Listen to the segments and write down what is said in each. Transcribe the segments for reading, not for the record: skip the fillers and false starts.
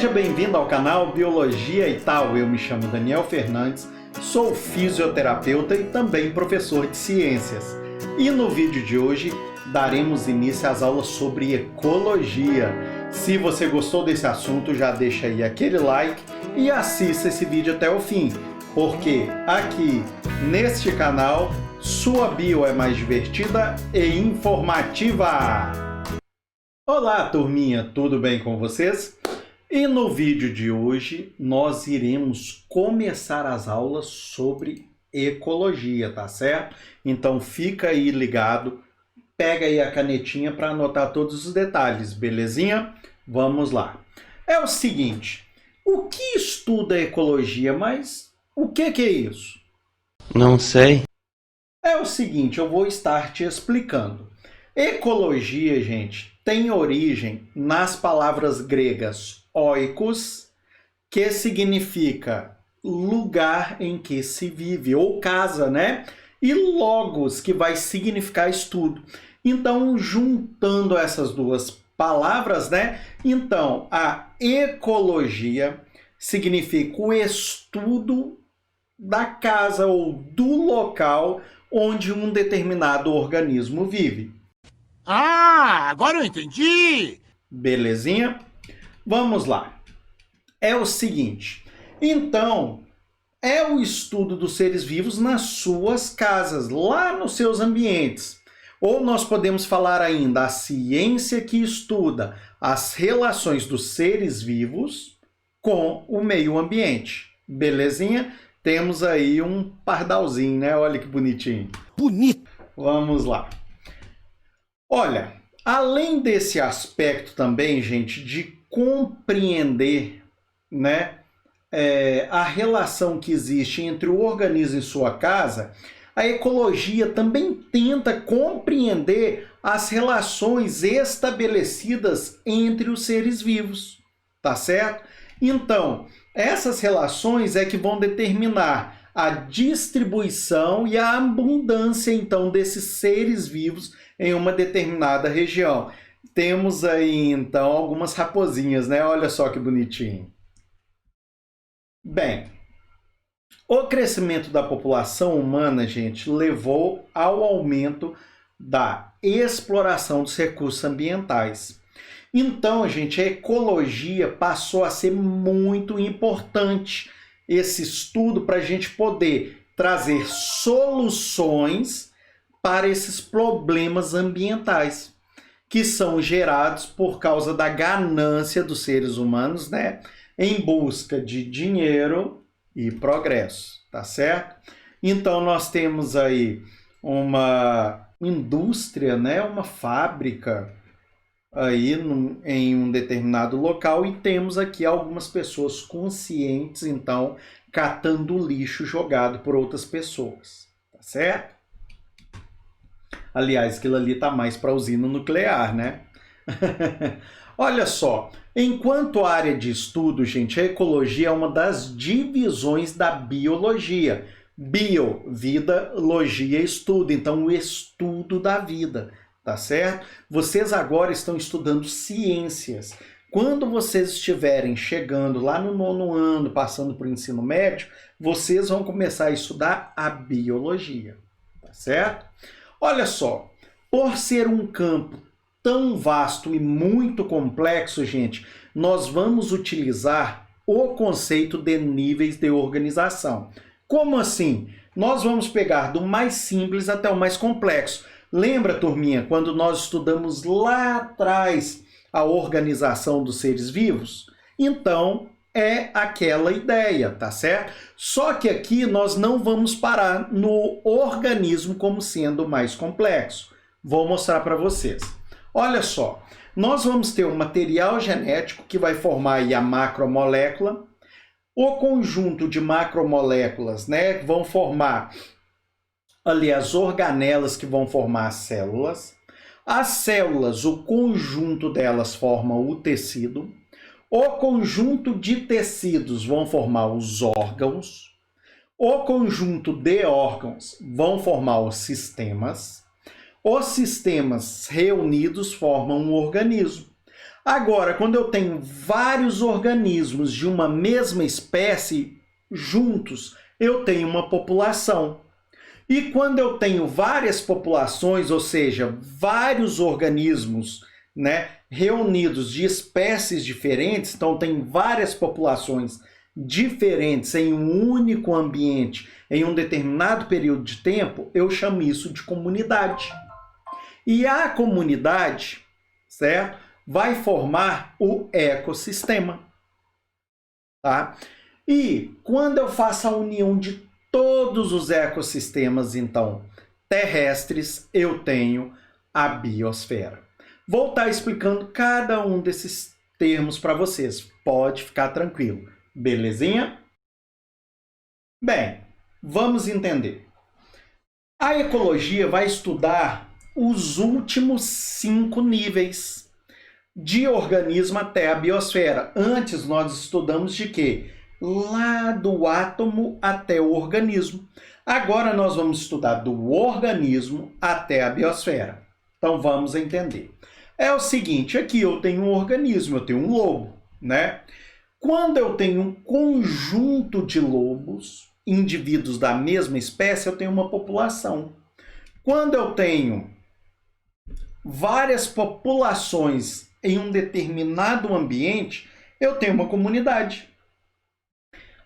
Seja bem-vindo ao canal Biologia e Tal. Eu me chamo Daniel Fernandes, sou fisioterapeuta e também professor de ciências. E no vídeo de hoje daremos início às aulas sobre ecologia. Se você gostou desse assunto, já deixa aí aquele like e assista esse vídeo até o fim, porque aqui neste canal sua bio é mais divertida e informativa. Olá, turminha, tudo bem com vocês? E no vídeo de hoje nós iremos começar as aulas sobre ecologia, tá certo? Então fica aí ligado, pega aí a canetinha para anotar todos os detalhes, belezinha? Vamos lá. É o seguinte, o que estuda ecologia, mas o que é isso? Não sei. É o seguinte, eu vou estar te explicando. Ecologia, gente, tem origem nas palavras gregas oikos, que significa lugar em que se vive, ou casa, né? E logos, que vai significar estudo. Então, juntando essas duas palavras, né? Então, a ecologia significa o estudo da casa ou do local onde um determinado organismo vive. Ah, agora eu entendi! Belezinha? Vamos lá. É o seguinte, então, é o estudo dos seres vivos nas suas casas, lá nos seus ambientes. Ou nós podemos falar ainda a ciência que estuda as relações dos seres vivos com o meio ambiente. Belezinha? Temos aí um pardalzinho, né? Olha que bonitinho. Bonito! Vamos lá. Olha, além desse aspecto também, gente, de compreender, né, a relação que existe entre o organismo e sua casa, a ecologia também tenta compreender as relações estabelecidas entre os seres vivos, tá certo? Então, essas relações é que vão determinar a distribuição e a abundância, então, desses seres vivos em uma determinada região. Temos aí, então, algumas raposinhas, né? Olha só que bonitinho. Bem, o crescimento da população humana, gente, levou ao aumento da exploração dos recursos ambientais. Então, gente, a ecologia passou a ser muito importante, esse estudo, para a gente poder trazer soluções para esses problemas ambientais, que são gerados por causa da ganância dos seres humanos, né? Em busca de dinheiro e progresso, tá certo? Então, nós temos aí uma indústria, né? Uma fábrica aí em um determinado local e temos aqui algumas pessoas conscientes, então, catando lixo jogado por outras pessoas, tá certo? Aliás, aquilo ali tá mais para usina nuclear, né? Olha só, enquanto área de estudo, gente, a ecologia é uma das divisões da biologia. Bio, vida, logia, estudo. Então, o estudo da vida, tá certo? Vocês agora estão estudando ciências. Quando vocês estiverem chegando lá no 9º ano, passando para o ensino médio, vocês vão começar a estudar a biologia, tá certo? Olha só, por ser um campo tão vasto e muito complexo, gente, nós vamos utilizar o conceito de níveis de organização. Como assim? Nós vamos pegar do mais simples até o mais complexo. Lembra, turminha, quando nós estudamos lá atrás a organização dos seres vivos? Então, é aquela ideia, tá certo? Só que aqui nós não vamos parar no organismo como sendo mais complexo. Vou mostrar para vocês. Olha só, nós vamos ter um material genético que vai formar aí a macromolécula, o conjunto de macromoléculas, né, vão formar ali as organelas que vão formar as células, o conjunto delas forma o tecido, o conjunto de tecidos vão formar os órgãos, o conjunto de órgãos vão formar os sistemas reunidos formam um organismo. Agora, quando eu tenho vários organismos de uma mesma espécie juntos, eu tenho uma população. E quando eu tenho várias populações, ou seja, vários organismos, né, reunidos de espécies diferentes, então tem várias populações diferentes em um único ambiente, em um determinado período de tempo, eu chamo isso de comunidade. E a comunidade, certo, vai formar o ecossistema, tá? E quando eu faço a união de todos os ecossistemas, então, terrestres, eu tenho a biosfera. Vou estar explicando cada um desses termos para vocês. Pode ficar tranquilo. Belezinha? Bem, vamos entender. A ecologia vai estudar os últimos 5 níveis de organismo até a biosfera. Antes nós estudamos de quê? Lá do átomo até o organismo. Agora nós vamos estudar do organismo até a biosfera. Então vamos entender. É o seguinte, aqui eu tenho um organismo, eu tenho um lobo, né? Quando eu tenho um conjunto de lobos, indivíduos da mesma espécie, eu tenho uma população. Quando eu tenho várias populações em um determinado ambiente, eu tenho uma comunidade.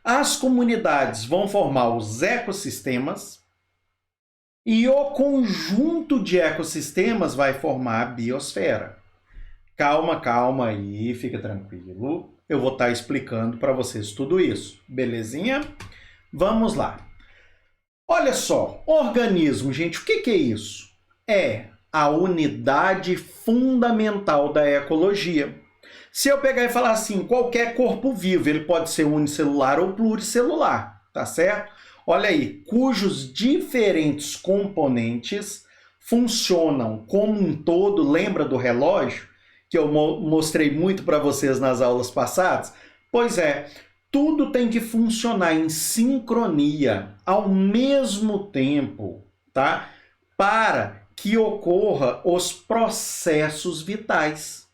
As comunidades vão formar os ecossistemas e o conjunto de ecossistemas vai formar a biosfera. Calma aí, fica tranquilo. Eu vou estar explicando para vocês tudo isso, belezinha? Vamos lá. Olha só, organismo, gente, o que é isso? É a unidade fundamental da ecologia. Se eu pegar e falar assim, qualquer corpo vivo, ele pode ser unicelular ou pluricelular, tá certo? Olha aí, cujos diferentes componentes funcionam como um todo, lembra do relógio? Que eu mostrei muito para vocês nas aulas passadas? Pois é, tudo tem que funcionar em sincronia, ao mesmo tempo, tá? Para que ocorra os processos vitais.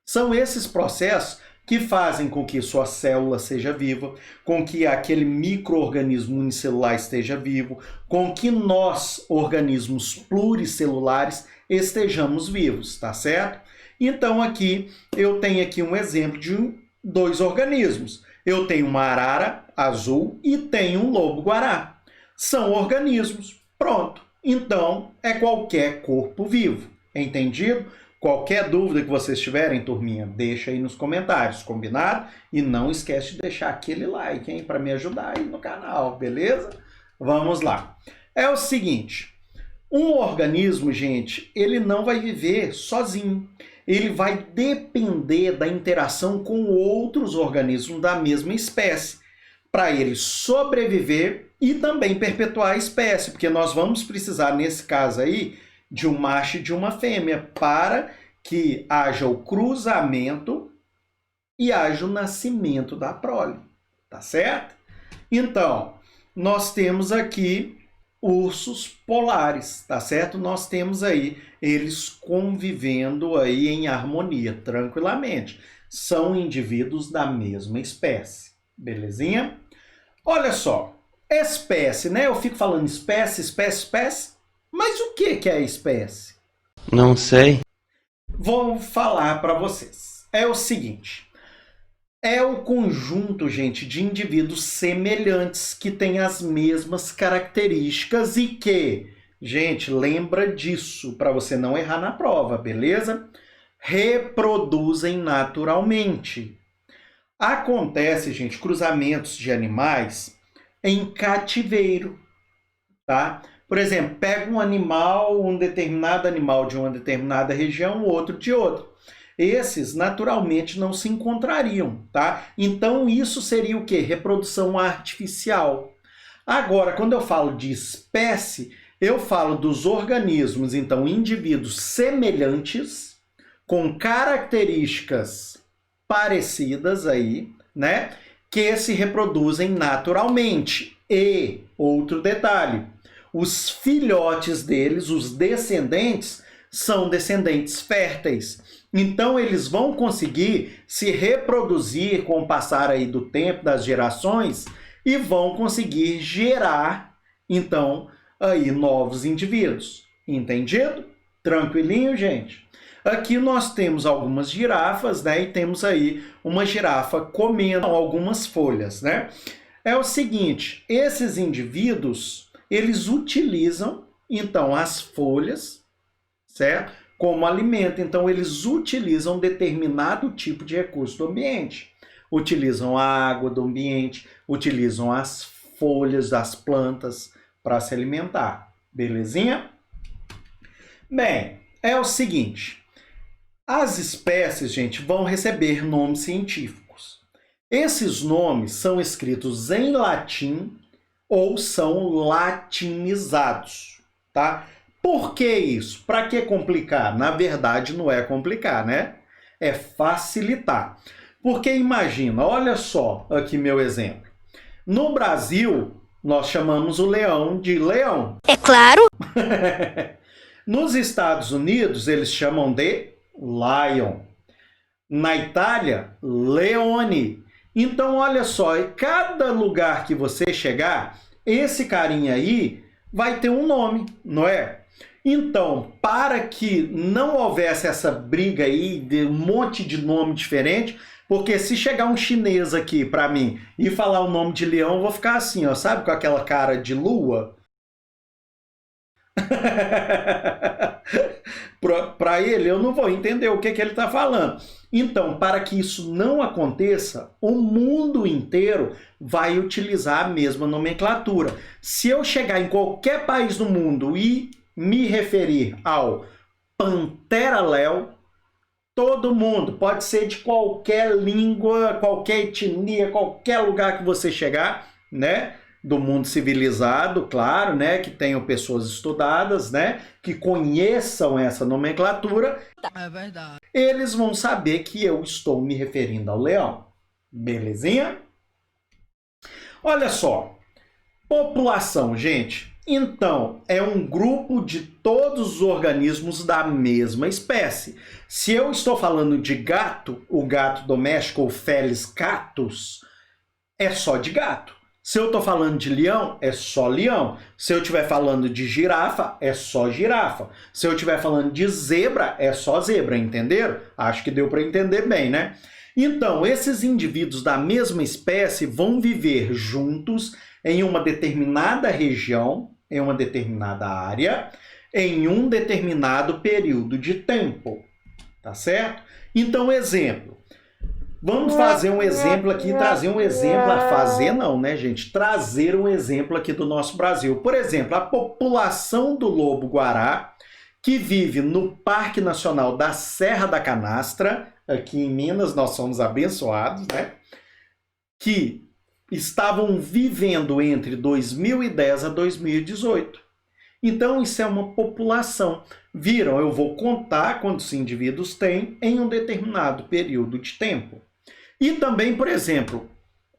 São esses processos que fazem com que sua célula seja viva, com que aquele micro-organismo unicelular esteja vivo, com que nós, organismos pluricelulares, estejamos vivos, tá certo? Então aqui eu tenho aqui um exemplo de 2 organismos. Eu tenho uma arara azul e tenho um lobo-guará. São organismos. Pronto. Então é qualquer corpo vivo. Entendido? Qualquer dúvida que vocês tiverem, turminha, deixa aí nos comentários, combinado? E não esquece de deixar aquele like, hein, para me ajudar aí no canal, beleza? Vamos lá. É o seguinte, um organismo, gente, ele não vai viver sozinho. Ele vai depender da interação com outros organismos da mesma espécie, para ele sobreviver e também perpetuar a espécie, porque nós vamos precisar, nesse caso aí, de um macho e de uma fêmea, para que haja o cruzamento e haja o nascimento da prole, tá certo? Então, nós temos aqui ursos polares, tá certo? Nós temos aí eles convivendo aí em harmonia, tranquilamente. São indivíduos da mesma espécie, belezinha? Olha só, espécie, né? Eu fico falando espécie, mas o que é espécie? Não sei. Vou falar para vocês. É o seguinte, é o conjunto, gente, de indivíduos semelhantes que têm as mesmas características e que, gente, lembra disso para você não errar na prova, beleza? Reproduzem naturalmente. Acontece, gente, cruzamentos de animais em cativeiro, tá? Por exemplo, pega um animal, um determinado animal de uma determinada região, outro de outra. Esses, naturalmente, não se encontrariam, tá? Então, isso seria o quê? Reprodução artificial. Agora, quando eu falo de espécie, eu falo dos organismos, então, indivíduos semelhantes, com características parecidas aí, né? Que se reproduzem naturalmente. E, outro detalhe, os filhotes deles, os descendentes, são descendentes férteis. Então, eles vão conseguir se reproduzir com o passar aí do tempo, das gerações, e vão conseguir gerar, então, aí novos indivíduos. Entendido? Tranquilinho, gente? Aqui nós temos algumas girafas, né? E temos aí uma girafa comendo algumas folhas, né? É o seguinte, esses indivíduos, eles utilizam, então, as folhas, certo? Como alimento. Então, eles utilizam determinado tipo de recurso do ambiente. Utilizam a água do ambiente, utilizam as folhas das plantas para se alimentar. Belezinha? Bem, é o seguinte, as espécies, gente, vão receber nomes científicos. Esses nomes são escritos em latim ou são latinizados, tá? Por que isso? Para que complicar? Na verdade, não é complicar, né? É facilitar. Porque imagina, olha só aqui meu exemplo. No Brasil, nós chamamos o leão de leão. É claro. Nos Estados Unidos, eles chamam de lion. Na Itália, leone. Então, olha só, em cada lugar que você chegar, esse carinha aí vai ter um nome, não é? Então, para que não houvesse essa briga aí de um monte de nome diferente, porque se chegar um chinês aqui para mim e falar o nome de leão, eu vou ficar assim, ó, sabe, com aquela cara de lua? Para ele, eu não vou entender o que ele está falando. Então, para que isso não aconteça, o mundo inteiro vai utilizar a mesma nomenclatura. Se eu chegar em qualquer país do mundo e me referir ao Pantera-léo, todo mundo, pode ser de qualquer língua, qualquer etnia, qualquer lugar que você chegar, né? Do mundo civilizado, claro, né? Que tenham pessoas estudadas, né? Que conheçam essa nomenclatura. É verdade. Eles vão saber que eu estou me referindo ao leão. Belezinha? Olha só. População, gente. Então, é um grupo de todos os organismos da mesma espécie. Se eu estou falando de gato, o gato doméstico, ou Felis catus, é só de gato. Se eu estou falando de leão, é só leão. Se eu estiver falando de girafa, é só girafa. Se eu estiver falando de zebra, é só zebra, entenderam? Acho que deu para entender bem, né? Então, esses indivíduos da mesma espécie vão viver juntos em uma determinada região, em uma determinada área, em um determinado período de tempo. Tá certo? Então, exemplo. Vamos fazer um exemplo aqui, trazer um exemplo, fazer não, né, gente? Trazer um exemplo aqui do nosso Brasil. Por exemplo, a população do lobo-guará, que vive no Parque Nacional da Serra da Canastra, aqui em Minas, nós somos abençoados, né? Que estavam vivendo entre 2010 a 2018. Então, isso é uma população. Viram? Eu vou contar quantos indivíduos tem em um determinado período de tempo. E também, por exemplo,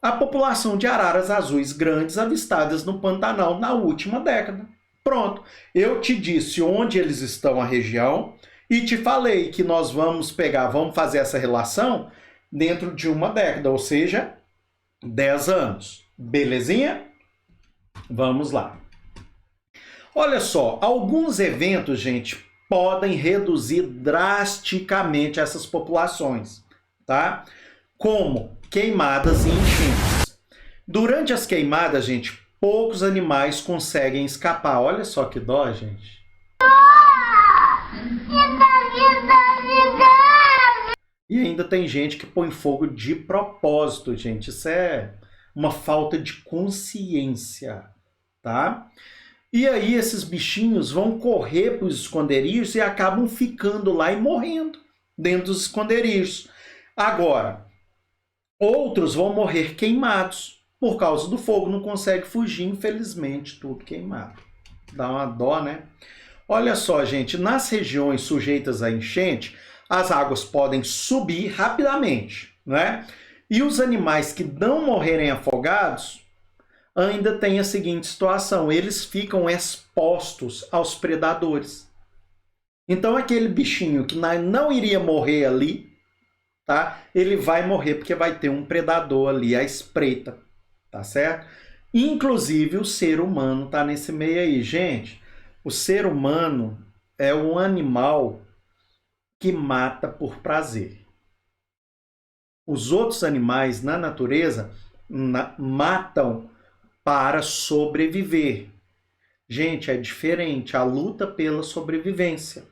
a população de araras azuis grandes avistadas no Pantanal na última década. Pronto, eu te disse onde eles estão, a região, e te falei que nós vamos fazer essa relação dentro de uma década, ou seja, 10 anos. Belezinha? Vamos lá. Olha só, alguns eventos, gente, podem reduzir drasticamente essas populações, tá? Como queimadas e enchentes. Durante as queimadas, gente, poucos animais conseguem escapar. Olha só que dó, gente. E ainda tem gente que põe fogo de propósito, gente. Isso é uma falta de consciência, tá? E aí esses bichinhos vão correr para os esconderijos e acabam ficando lá e morrendo dentro dos esconderijos. Agora, outros vão morrer queimados por causa do fogo, não consegue fugir, infelizmente, tudo queimado. Dá uma dó, né? Olha só, gente, nas regiões sujeitas a enchente, as águas podem subir rapidamente, né? E os animais que não morrerem afogados ainda tem a seguinte situação, eles ficam expostos aos predadores. Então aquele bichinho que não iria morrer ali, tá? Ele vai morrer porque vai ter um predador ali à espreita, tá certo? Inclusive o ser humano tá nesse meio aí, gente. O ser humano é um animal que mata por prazer. Os outros animais na natureza matam para sobreviver. Gente, é diferente a luta pela sobrevivência,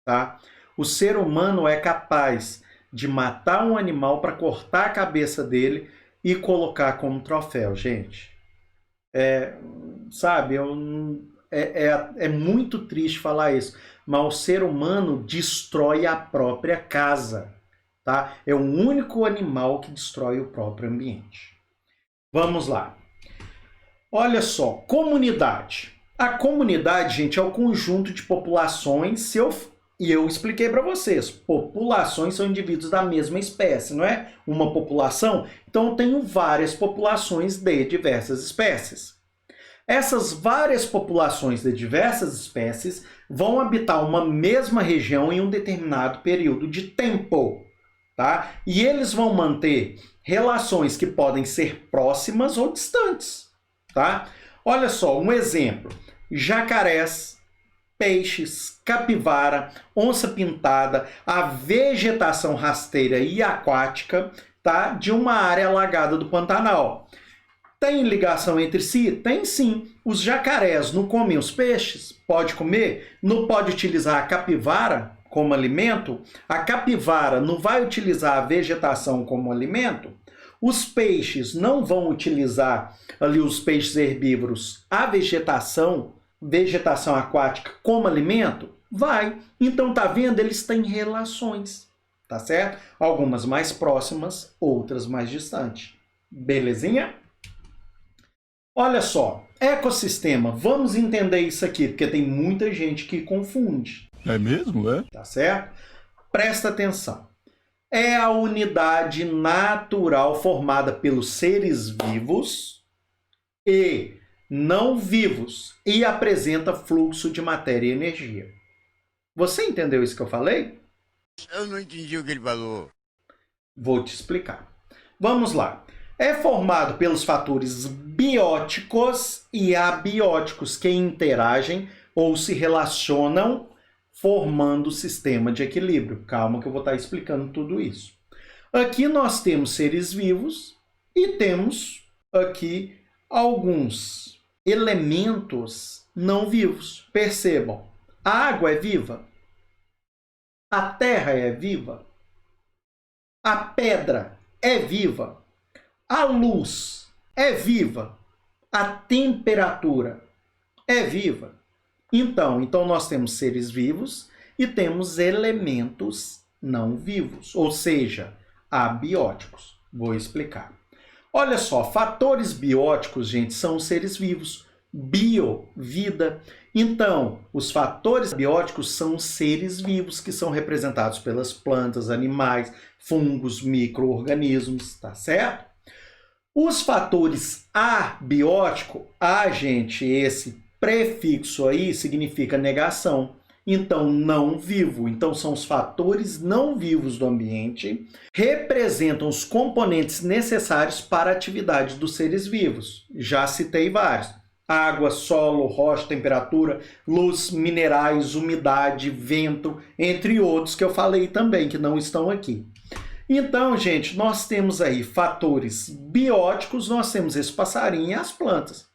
tá? O ser humano é capaz de matar um animal para cortar a cabeça dele e colocar como troféu, gente. Sabe, é muito triste falar isso, mas o ser humano destrói a própria casa, tá? É o único animal que destrói o próprio ambiente. Vamos lá. Olha só, comunidade. A comunidade, gente, é o conjunto de populações, e eu expliquei para vocês, populações são indivíduos da mesma espécie, não é? Uma população, então eu tenho várias populações de diversas espécies. Essas várias populações de diversas espécies vão habitar uma mesma região em um determinado período de tempo, tá? E eles vão manter relações que podem ser próximas ou distantes, tá? Olha só, um exemplo. Jacarés, peixes, capivara, onça-pintada, a vegetação rasteira e aquática, tá? De uma área alagada do Pantanal. Tem ligação entre si? Tem sim. Os jacarés não comem os peixes? Pode comer? Não pode utilizar a capivara como alimento? A capivara não vai utilizar a vegetação como alimento? Os peixes não vão utilizar ali, os peixes herbívoros, a vegetação aquática como alimento? Vai. Então tá vendo? Eles têm relações, tá certo? Algumas mais próximas, outras mais distantes. Belezinha? Olha só, ecossistema. Vamos entender isso aqui, porque tem muita gente que confunde. É mesmo, é? Tá certo? Presta atenção. É a unidade natural formada pelos seres vivos e não vivos e apresenta fluxo de matéria e energia. Você entendeu isso que eu falei? Eu não entendi o que ele falou. Vou te explicar. Vamos lá. É formado pelos fatores bióticos e abióticos que interagem ou se relacionam formando o sistema de equilíbrio. Calma que eu vou estar explicando tudo isso. Aqui nós temos seres vivos e temos aqui alguns elementos não vivos. Percebam, a água é viva, a terra é viva, a pedra é viva, a luz é viva, a temperatura é viva. Então nós temos seres vivos e temos elementos não vivos, ou seja, abióticos. Vou explicar. Olha só, fatores bióticos, gente, são os seres vivos. Bio, vida. Então, os fatores bióticos são os seres vivos que são representados pelas plantas, animais, fungos, micro-organismos, tá certo? Os fatores abiótico, gente, esse prefixo aí significa negação. Então, não vivo. Então, são os fatores não vivos do ambiente, representam os componentes necessários para a atividade dos seres vivos. Já citei vários. Água, solo, rocha, temperatura, luz, minerais, umidade, vento, entre outros que eu falei também, que não estão aqui. Então, gente, nós temos aí fatores bióticos, nós temos esse passarinho e as plantas.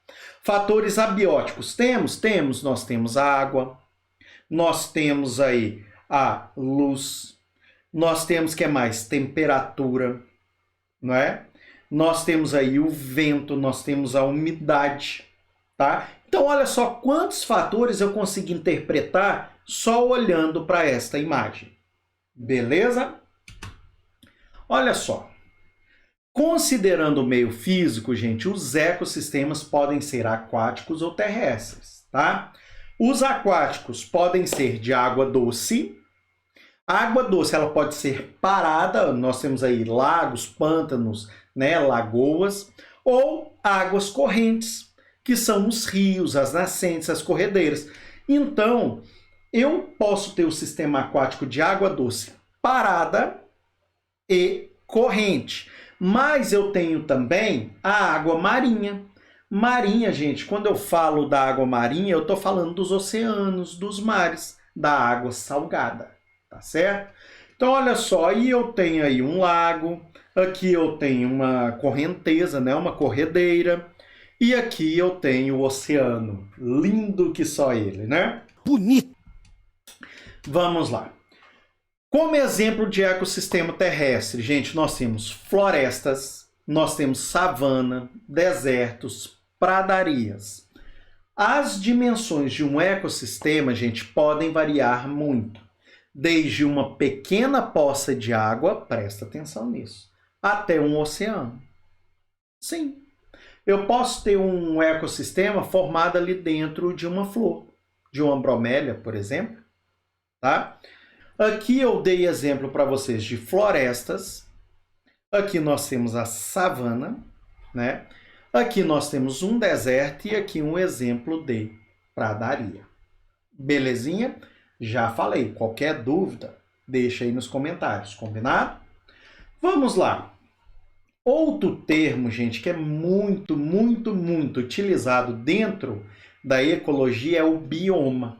Fatores abióticos temos, nós temos a água, nós temos aí a luz, nós temos, que é mais? Temperatura, não é? Nós temos aí o vento, nós temos a umidade, tá? Então, olha só quantos fatores eu consigo interpretar só olhando para esta imagem. Beleza? Olha só. Considerando o meio físico, gente, os ecossistemas podem ser aquáticos ou terrestres, tá? Os aquáticos podem ser de água doce. A água doce, ela pode ser parada, nós temos aí lagos, pântanos, né, lagoas, ou águas correntes, que são os rios, as nascentes, as corredeiras. Então, eu posso ter o sistema aquático de água doce parada e corrente. Mas eu tenho também a água marinha. Marinha, gente, quando eu falo da água marinha, eu estou falando dos oceanos, dos mares, da água salgada, tá certo? Então, olha só, aí eu tenho aí um lago, aqui eu tenho uma correnteza, né, uma corredeira, e aqui eu tenho o oceano. Lindo que só ele, né? Bonito. Vamos lá. Como exemplo de ecossistema terrestre, gente, nós temos florestas, nós temos savana, desertos, pradarias. As dimensões de um ecossistema, gente, podem variar muito. Desde uma pequena poça de água, presta atenção nisso, até um oceano. Sim, eu posso ter um ecossistema formado ali dentro de uma flor, de uma bromélia, por exemplo, tá? Aqui eu dei exemplo para vocês de florestas. Aqui nós temos a savana, né? Aqui nós temos um deserto e aqui um exemplo de pradaria. Belezinha? Já falei. Qualquer dúvida, deixa aí nos comentários, combinado? Vamos lá. Outro termo, gente, que é muito utilizado dentro da ecologia é o bioma.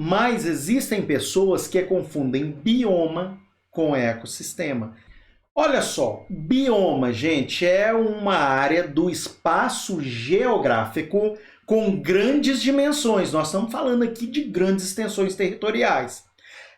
Mas existem pessoas que confundem bioma com ecossistema. Olha só, bioma, gente, é uma área do espaço geográfico com grandes dimensões. Nós estamos falando aqui de grandes extensões territoriais.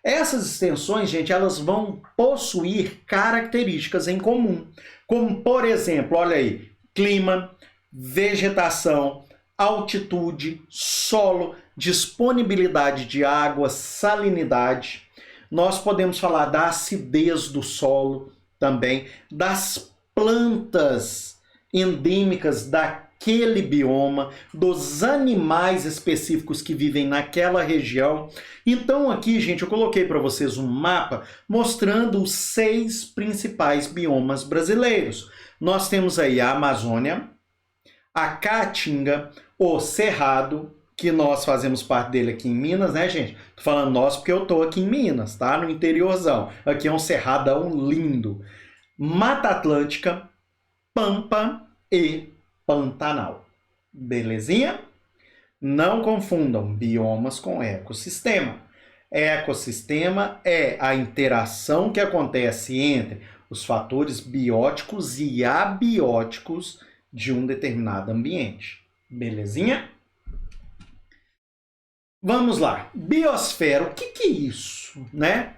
Essas extensões, gente, elas vão possuir características em comum, como, por exemplo, olha aí, clima, vegetação, altitude, solo, disponibilidade de água, salinidade. Nós podemos falar da acidez do solo também, das plantas endêmicas daquele bioma, dos animais específicos que vivem naquela região. Então aqui, gente, eu coloquei para vocês um mapa mostrando os 6 principais biomas brasileiros. Nós temos aí a Amazônia, a Caatinga, o Cerrado, que nós fazemos parte dele aqui em Minas, né, gente? Tô falando nós porque eu tô aqui em Minas, tá? No interiorzão. Aqui é um cerradão lindo. Mata Atlântica, Pampa e Pantanal. Belezinha? Não confundam biomas com ecossistema. Ecossistema é a interação que acontece entre os fatores bióticos e abióticos de um determinado ambiente. Belezinha? Vamos lá. Biosfera, o que é isso, né?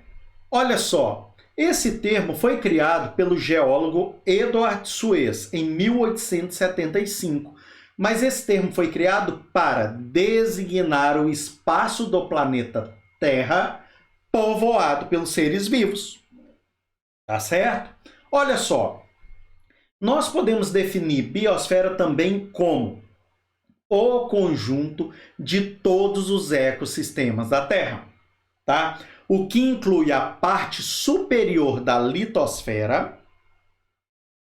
Olha só, esse termo foi criado pelo geólogo Edward Suez em 1875, mas esse termo foi criado para designar o espaço do planeta Terra povoado pelos seres vivos. Tá certo? Olha só, nós podemos definir biosfera também como o conjunto de todos os ecossistemas da Terra, tá? O que inclui a parte superior da litosfera,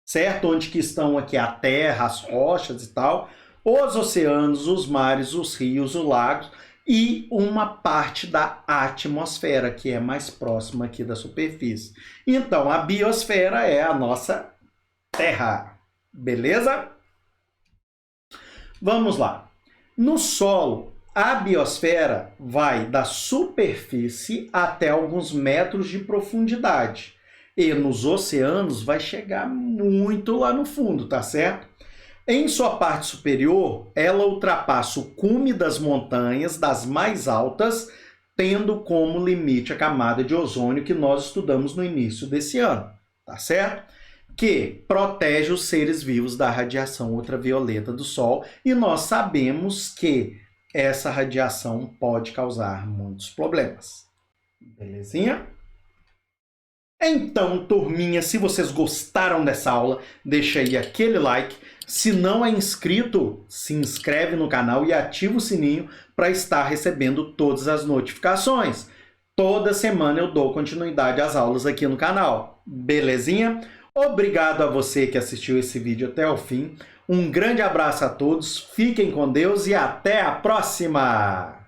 certo? Onde que estão aqui a Terra, as rochas e tal, os oceanos, os mares, os rios, os lagos e uma parte da atmosfera, que é mais próxima aqui da superfície. Então, a biosfera é a nossa Terra, beleza? Vamos lá. No solo, a biosfera vai da superfície até alguns metros de profundidade. E nos oceanos vai chegar muito lá no fundo, tá certo? Em sua parte superior, ela ultrapassa o cume das montanhas, das mais altas, tendo como limite a camada de ozônio que nós estudamos no início desse ano, tá certo? Que protege os seres vivos da radiação ultravioleta do Sol, e nós sabemos que essa radiação pode causar muitos problemas. Belezinha? Então, turminha, se vocês gostaram dessa aula, deixa aí aquele like. Se não é inscrito, se inscreve no canal e ativa o sininho para estar recebendo todas as notificações. Toda semana eu dou continuidade às aulas aqui no canal. Belezinha? Obrigado a você que assistiu esse vídeo até o fim. Um grande abraço a todos, fiquem com Deus e até a próxima!